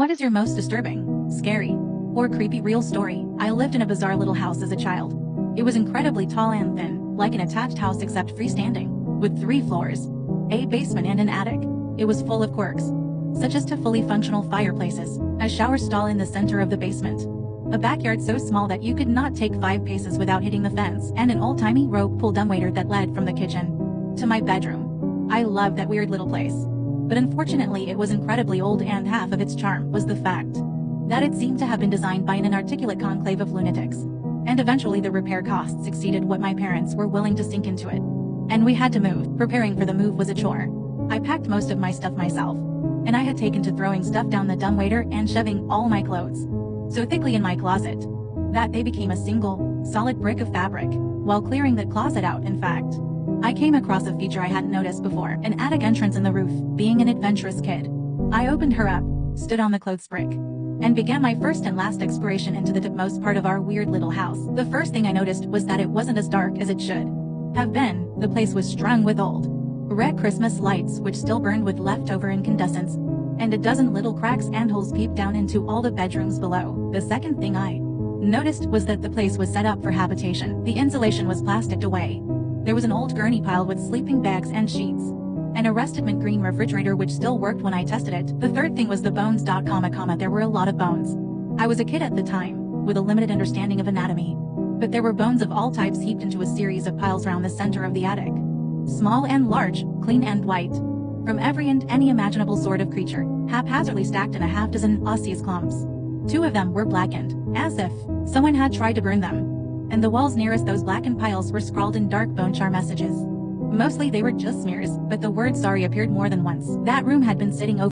What is your most disturbing, scary, or creepy real story? I lived in a bizarre little house as a child. It was incredibly tall and thin, like an attached house except freestanding, with 3 floors, a basement and an attic. It was full of quirks, such as 2 fully functional fireplaces, a shower stall in the center of the basement, a backyard so small that you could not take 5 paces without hitting the fence, and an old-timey rope pull dumbwaiter that led from the kitchen to my bedroom. I loved that weird little place. But unfortunately it was incredibly old, and half of its charm was the fact that it seemed to have been designed by an inarticulate conclave of lunatics. And eventually the repair costs exceeded what my parents were willing to sink into it, and we had to move. Preparing for the move was a chore. I packed most of my stuff myself, and I had taken to throwing stuff down the dumbwaiter and shoving all my clothes so thickly in my closet that they became a single, solid brick of fabric. While clearing that closet out, in fact, I came across a feature I hadn't noticed before: an attic entrance in the roof. Being an adventurous kid, I opened her up, stood on the clothes brick, and began my first and last exploration into the topmost part of our weird little house. The first thing I noticed was that it wasn't as dark as it should have been. The place was strung with old, red Christmas lights which still burned with leftover incandescence, and a dozen little cracks and holes peeped down into all the bedrooms below. The second thing I noticed was that the place was set up for habitation. The insulation was plasticed away. There was an old gurney pile with sleeping bags and sheets, and a rusted mint green refrigerator which still worked when I tested it. The third thing was the bones. There were a lot of bones. I was a kid at the time, with a limited understanding of anatomy, but there were bones of all types heaped into a series of piles around the center of the attic. Small and large, clean and white, from every and any imaginable sort of creature, haphazardly stacked in a half-dozen osseous clumps. 2 of them were blackened, as if someone had tried to burn them, and the walls nearest those blackened piles were scrawled in dark bone char messages. Mostly they were just smears, but the word sorry appeared more than once. That room had been sitting over